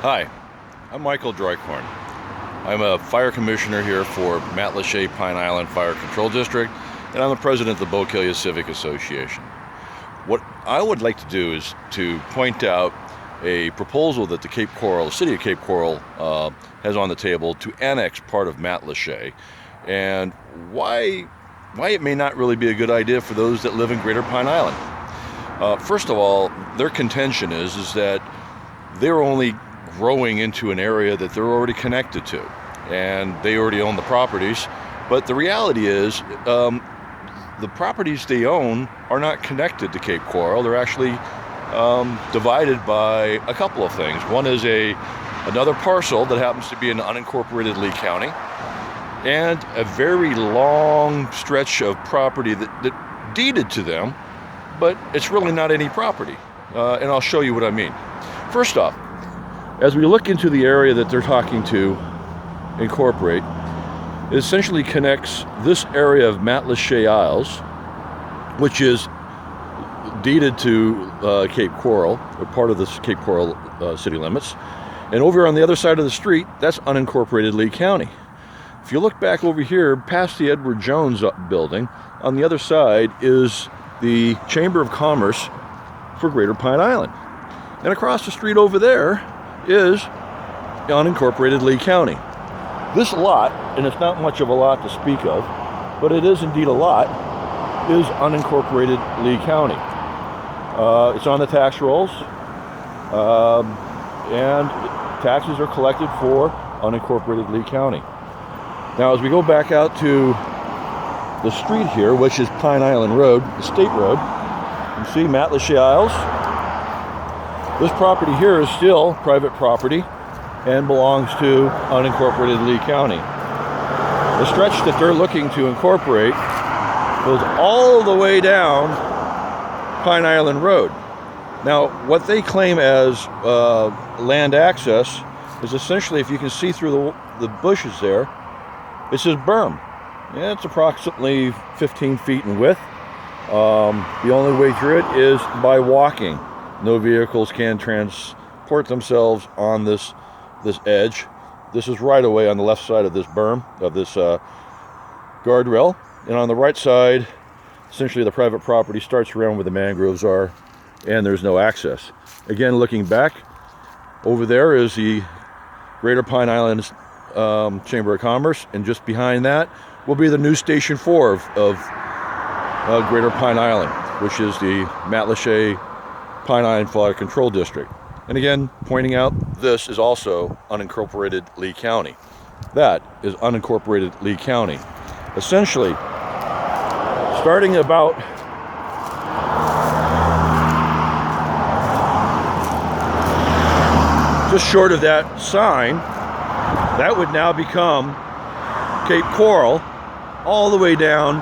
Hi, I'm Michael Drycorn. I'm a fire commissioner here for Matlacha Pine Island Fire Control District, and I'm the president of the Bokelia Civic Association. What I would like to do is to point out a proposal that the city of Cape Coral has on the table to annex part of Matlacha, and why it may not really be a good idea for those that live in Greater Pine Island. First of all, their contention is that they're only growing into an area that they're already connected to, and they already own the properties. But the reality is, the properties they own are not connected to Cape Coral. They're actually divided by a couple of things. One is another parcel that happens to be in unincorporated Lee County, and a very long stretch of property that deeded to them, but it's really not any property. And I'll show you what I mean. First off, as we look into the area that they're talking to incorporate, it essentially connects this area of Matlacha Isles, which is deeded to Cape Coral, or part of the Cape Coral city limits. And over on the other side of the street, that's unincorporated Lee County. If you look back over here, past the Edward Jones building, on the other side is the Chamber of Commerce for Greater Pine Island. And across the street over there is unincorporated Lee County. This lot, and it's not much of a lot to speak of, but it is indeed a lot, is unincorporated Lee County. It's on the tax rolls, and taxes are collected for unincorporated Lee County. Now, as we go back out to the street here, which is Pine Island Road, the state road, you see Matlacha Isles. This property here is still private property and belongs to unincorporated Lee County. The stretch that they're looking to incorporate goes all the way down Pine Island Road. Now, what they claim as land access is essentially, if you can see through the bushes there, it says berm. Yeah, it's approximately 15 feet in width. The only way through it is by walking. No vehicles can transport themselves on this edge. This is right away on the left side of this berm, of this guardrail. And on the right side, essentially the private property starts around where the mangroves are, and there's no access. Again, looking back, over there is the Greater Pine Island Chamber of Commerce, and just behind that will be the new Station 4 of Greater Pine Island, which is the Matlacha Pine Island Fire Control District. And again, pointing out, this is also unincorporated Lee County. That is unincorporated Lee County. Essentially, starting about just short of that sign, that would now become Cape Coral, all the way down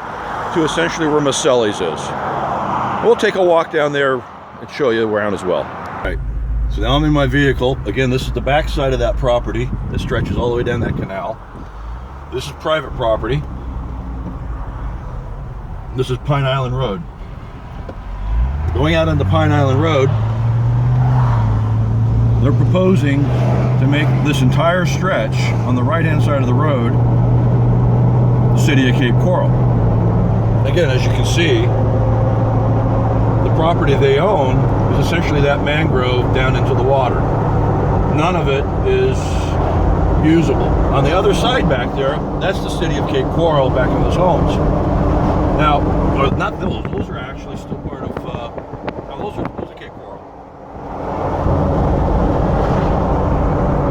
to essentially where Maselli's is. We'll take a walk down there and show you around as well. All right, so now I'm in my vehicle. Again, this is the back side of that property that stretches all the way down that canal. This is private property. This is Pine Island Road. Going out onto Pine Island Road, they're proposing to make this entire stretch on the right-hand side of the road the city of Cape Coral. Again, as you can see, the property they own is essentially that mangrove down into the water. None of it is usable. On the other side back there, that's the city of Cape Coral back in those homes. Now, or not those are actually still part of, those are Cape Coral.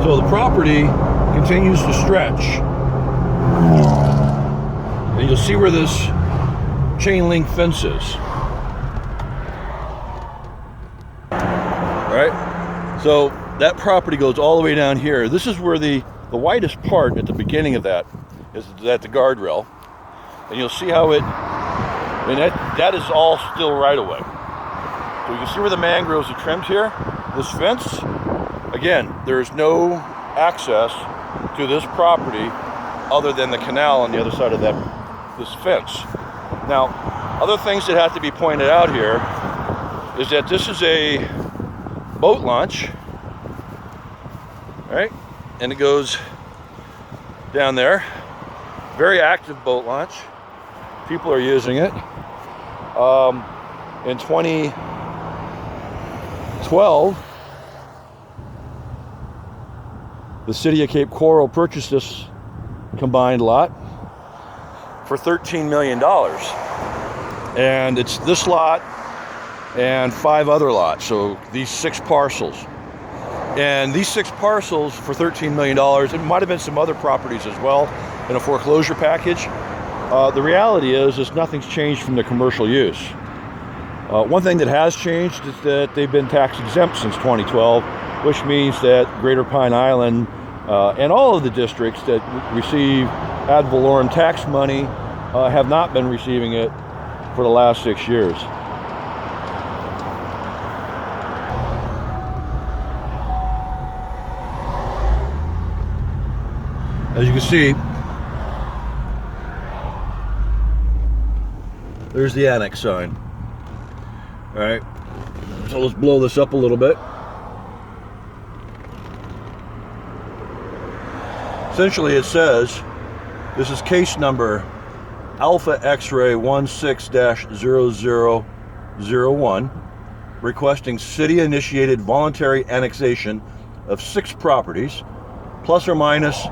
So the property continues to stretch. And you'll see where this chain link fence is. Right? So that property goes all the way down here. This is where the widest part at the beginning of that is at the guardrail. And you'll see how that is all still right away. So you can see where the mangroves are trimmed here. This fence, again, there's no access to this property other than the canal on the other side of this fence. Now, other things that have to be pointed out here is that this is a boat launch right? And it goes down there. Very active boat launch. People are using it. In 2012, the city of Cape Coral purchased this combined lot for $13 million. And it's this lot and 5 other lots, so these 6 parcels. And these 6 parcels for $13 million, it might have been some other properties as well in a foreclosure package. The reality is nothing's changed from the commercial use. One thing that has changed is that they've been tax exempt since 2012, which means that Greater Pine Island and all of the districts that receive ad valorem tax money have not been receiving it for the last 6 years. As you can see, there's the Annex sign. All right, so let's blow this up a little bit. Essentially, it says, this is case number Alpha X-ray 16-0001, requesting city-initiated voluntary annexation of 6 properties, plus or minus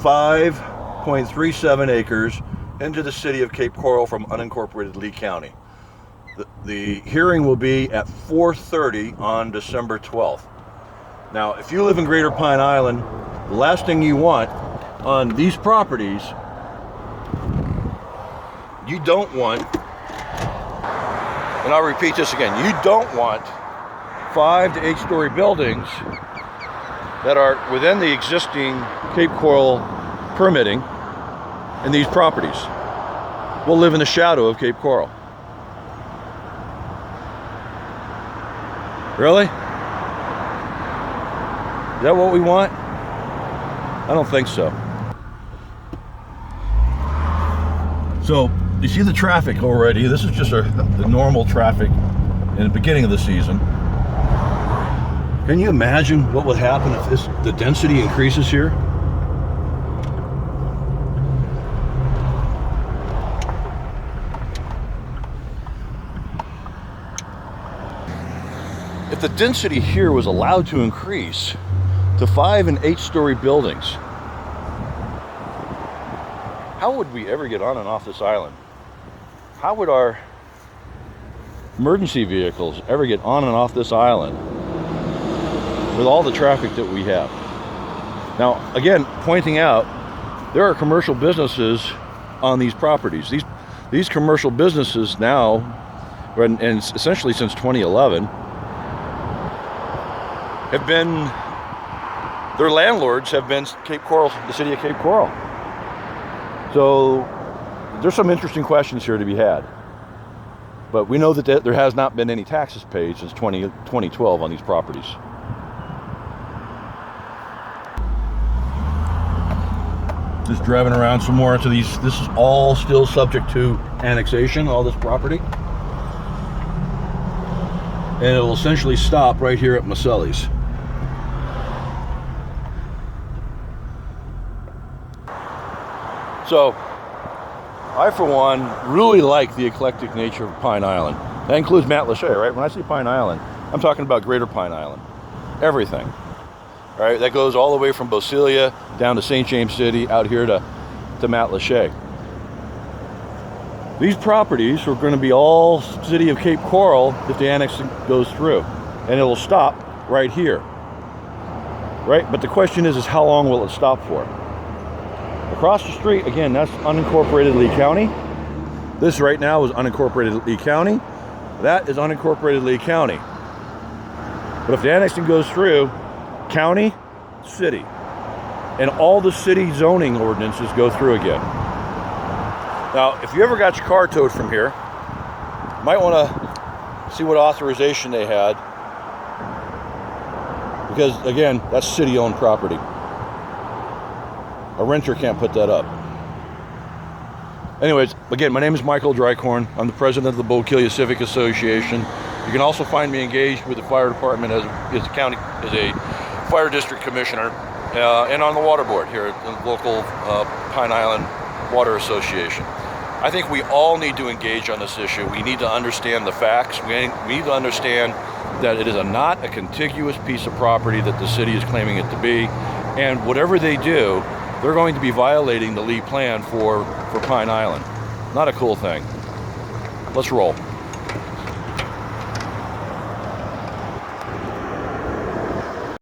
5.37 acres into the city of Cape Coral from unincorporated Lee County. The hearing will be at 4:30 on December 12th. Now, if you live in Greater Pine Island, the last thing you want on these properties, you don't want, and I'll repeat this again, you don't want 5 to 8-story buildings that are within the existing Cape Coral permitting in these properties. Will live in the shadow of Cape Coral. Really? Is that what we want? I don't think so. So, you see the traffic already. This is just the normal traffic in the beginning of the season. Can you imagine what would happen if the density increases here? If the density here was allowed to increase to 5 and 8-story buildings, how would we ever get on and off this island? How would our emergency vehicles ever get on and off this island with all the traffic that we have? Now, again, pointing out, there are commercial businesses on these properties. These commercial businesses now, and essentially since 2011, have been, their landlords have been Cape Coral, the city of Cape Coral. So there's some interesting questions here to be had. But we know that there has not been any taxes paid since 2012 on these properties. Just driving around some more into these. This is all still subject to annexation, all this property. And it will essentially stop right here at Maselli's. So, I for one really like the eclectic nature of Pine Island. That includes Matlacha, right? When I say Pine Island, I'm talking about Greater Pine Island. Everything. Right? That goes all the way from Bosilia down to St. James City, out here to Matlacha. These properties are going to be all city of Cape Coral if the annex goes through. And it will stop right here. Right? But the question is how long will it stop for? Across the street, again, that's unincorporated Lee County. This right now is unincorporated Lee County. That is unincorporated Lee County. But if the annexing goes through, county, city, and all the city zoning ordinances go through again. Now, if you ever got your car towed from here, you might want to see what authorization they had, because again, that's city-owned property. A renter can't put that up. Anyways, again, my name is Michael Drycorn. I'm the president of the Bokelia Civic Association. You can also find me engaged with the fire department as a Fire District Commissioner and on the Water Board here at the local Pine Island Water Association. I think we all need to engage on this issue. We need to understand the facts. We need to understand that it is not a contiguous piece of property that the city is claiming it to be. And whatever they do, they're going to be violating the Lee plan for Pine Island. Not a cool thing. Let's roll.